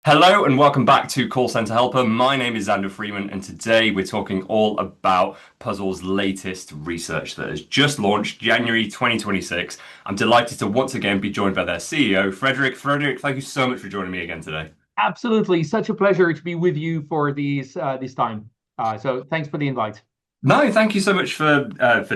Hello and welcome back to Call Centre Helper. My name is Xander Freeman, and today we're talking all about Puzzel's latest research that has just launched January 2026. I'm delighted to once again be joined by their CEO, Frederic. Frederic, thank you so much for joining me again today. Absolutely. Such a pleasure to be with you for this time. So thanks for the invite. No, thank you so much for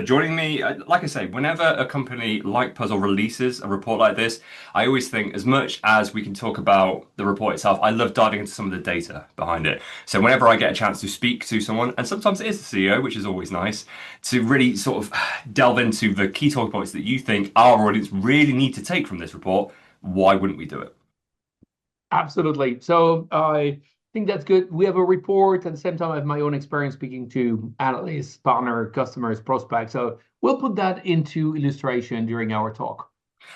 joining me. Like I say, whenever a company like Puzzle releases a report like this, I always think as much as we can talk about the report itself, I love diving into some of the data behind it. So whenever I get a chance to speak to someone, and sometimes it is the CEO, which is always nice, to really sort of delve into the key talking points that you think our audience really need to take from this report, why wouldn't we do it? Absolutely. So I think that's good. We have a report, at the same time, I have my own experience speaking to analysts, partner, customers, prospects. So we'll put that into illustration during our talk.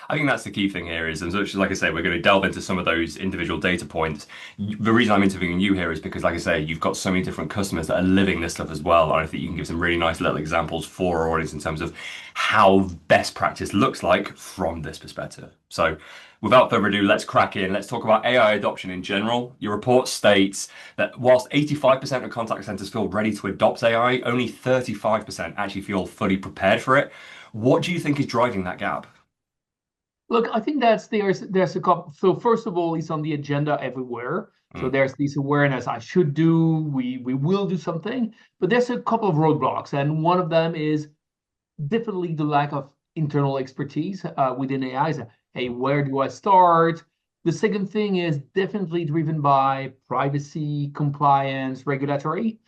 I think that's the key thing here is, and so, like I say, we're going to delve into some of those individual data points. The reason I'm interviewing you here is because, like I say, you've got so many different customers that are living this stuff as well. And I think you can give some really nice little examples for our audience in terms of how best practice looks like from this perspective. So, without further ado, let's crack in. Let's talk about AI adoption in general. Your report states that whilst 85% of contact centers feel ready to adopt AI, only 35% actually feel fully prepared for it. What do you think is driving that gap? Look, I think there's a couple. So first of all, it's on the agenda everywhere. So Mm, there's this awareness I should do, we will do something, but there's a couple of roadblocks, and one of them is definitely the lack of internal expertise within AI. So, hey, where do I start? The second thing is definitely driven by privacy, compliance, regulatory.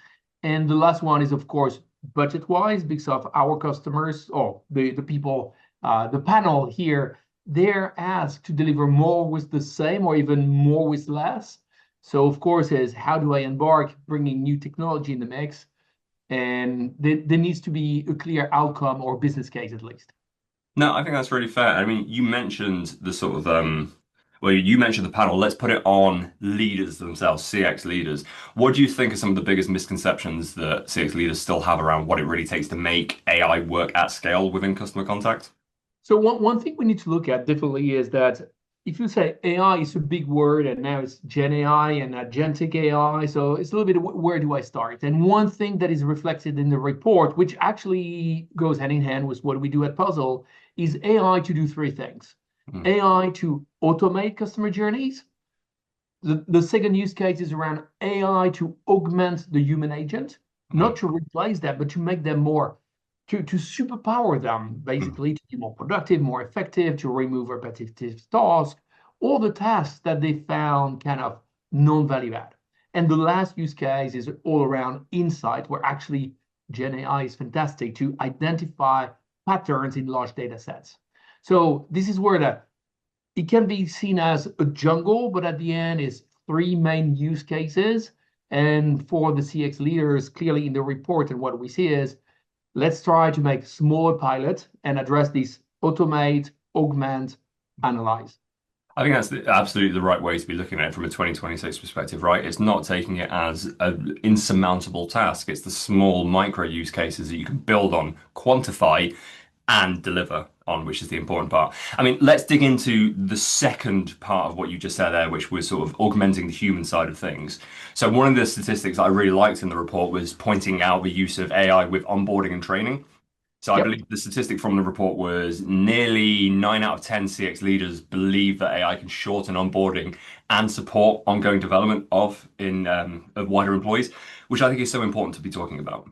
And the last one is, of course, budget-wise, because of our customers or the people, the panel here, they're asked to deliver more with the same or even more with less. So, of course, is how do I embark bringing new technology in the mix? And there needs to be a clear outcome or business case at least. no, I think that's really fair. I mean, you mentioned the sort of well, you mentioned the panel. Let's put it on leaders themselves, CX leaders. What do you think are some of the biggest misconceptions that CX leaders still have around what it really takes to make AI work at scale within customer contact? So one thing we need to look at definitely is that if you say AI is a big word and now it's Gen AI and agentic AI, so it's a little bit of where do I start? And one thing that is reflected in the report, which actually goes hand in hand with what we do at Puzzle, is AI to do three things. Mm, AI to automate customer journeys. The second use case is around AI to augment the human agent, mm, not to replace them, but to make them more, to superpower them, mm. basically, to be more productive, more effective, to remove repetitive tasks, all the tasks that they found kind of non-value add. And the last use case is all around insight, where actually Gen AI is fantastic to identify patterns in large data sets. So this is where it can be seen as a jungle, but at the end is three main use cases. And for the CX leaders, clearly in the report, and what we see is let's try to make smaller pilots and address these automate, augment, analyze. I think that's absolutely the right way to be looking at it from a 2026 perspective, right? It's not taking it as an insurmountable task. It's the small micro use cases that you can build on, quantify, and deliver on, which is the important part. I mean, let's dig into the second part of what you just said there, which was sort of augmenting the human side of things. So one of the statistics that I really liked in the report was pointing out the use of AI with onboarding and training. So I Yep. believe the statistic from the report was nearly 9 out of 10 CX leaders believe that AI can shorten onboarding and support ongoing development of wider employees, which I think is so important to be talking about.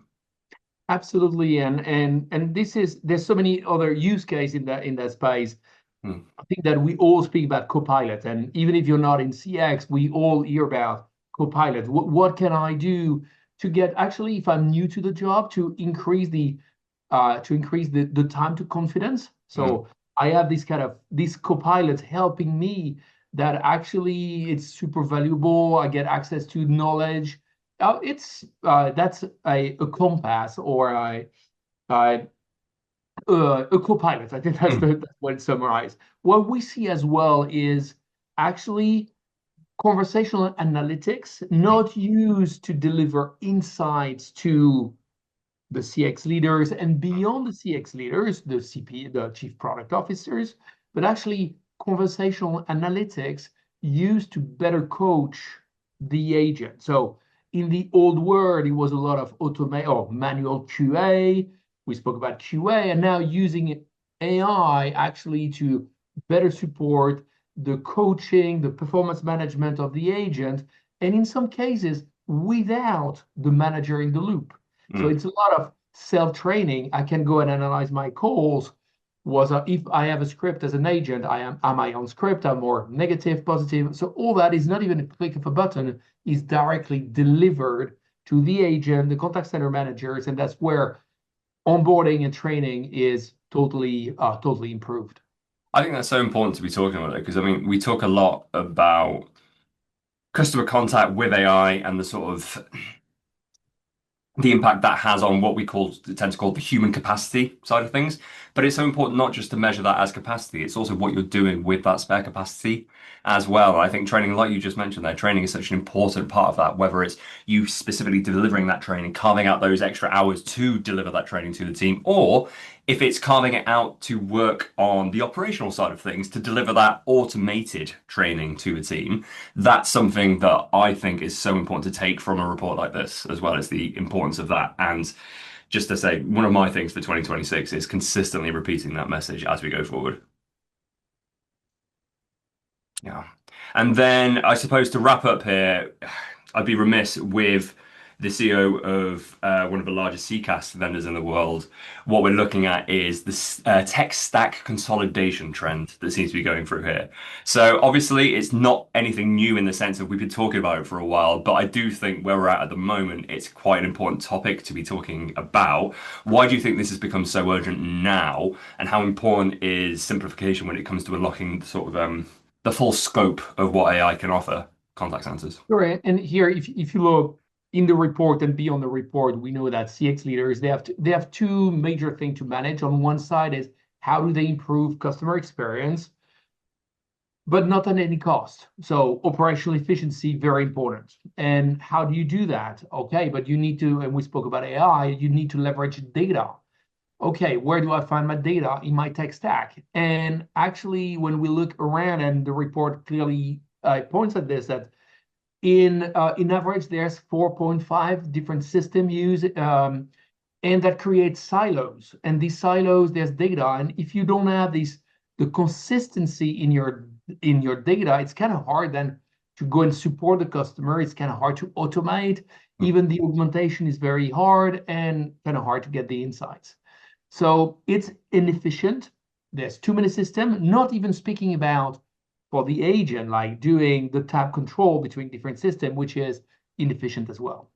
Absolutely. And this is there's so many other use case in that space. Hmm. I think that we all speak about Copilot, and even if you're not in CX, we all hear about Copilot. What can I do to get actually, if I'm new to the job, to increase the time to confidence? Hmm. So I have this kind of this Copilot helping me that actually it's super valuable. I get access to knowledge. It's that's a compass or a a co-pilot. I think that's what it summarized. What we see as well is actually conversational analytics, not used to deliver insights to the CX leaders and beyond the CX leaders, the chief product officers, but actually conversational analytics used to better coach the agent. So in the old world, it was a lot of automate or manual QA. We spoke about QA, and now using AI actually to better support the coaching, the performance management of the agent, and in some cases, without the manager in the loop. So Mm. it's a lot of self-training. I can go and analyze my calls. If I have a script as an agent, am I on script? I'm more negative, positive. So all that is not even a click of a button, is directly delivered to the agent, the contact center managers, and that's where onboarding and training is totally improved. I think that's so important to be talking about it because I mean, we talk a lot about customer contact with AI and the sort of the impact that has on what we tend to call the human capacity side of things. But it's so important not just to measure that as capacity, it's also what you're doing with that spare capacity as well. I think training, like you just mentioned there, training is such an important part of that, whether it's you specifically delivering that training, carving out those extra hours to deliver that training to the team, or if it's carving it out to work on the operational side of things to deliver that automated training to a team. That's something that I think is so important to take from a report like this, as well as the importance of that. And just to say, one of my things for 2026 is consistently repeating that message as we go forward. Yeah. And then I suppose to wrap up here, I'd be remiss with the CEO of one of the largest CCaaS vendors in the world. What we're looking at is this tech stack consolidation trend that seems to be going through here. So obviously, it's not anything new in the sense of we've been talking about it for a while, but I do think where we're at the moment, it's quite an important topic to be talking about. Why do you think this has become so urgent now, and how important is simplification when it comes to unlocking the full scope of what AI can offer contact centers? Sure. And here, if you look in the report and beyond the report, we know that CX leaders, they have two major things to manage. On one side is how do they improve customer experience, but not at any cost. So operational efficiency, very important. And how do you do that? Okay, but you need to, and we spoke about AI, you need to leverage data. Okay, where do I find my data in my tech stack? And actually, when we look around, and the report clearly points at this, that in average, there's 4.5 different system use, and that creates silos. And these silos, there's data, and if you don't have the consistency in your data, it's kind of hard then to go and support the customer. It's kind of hard to automate. Even the augmentation is very hard and kind of hard to get the insights. So it's inefficient. There's too many systems, not even speaking about for the agent, like doing the tab control between different systems, which is inefficient as well.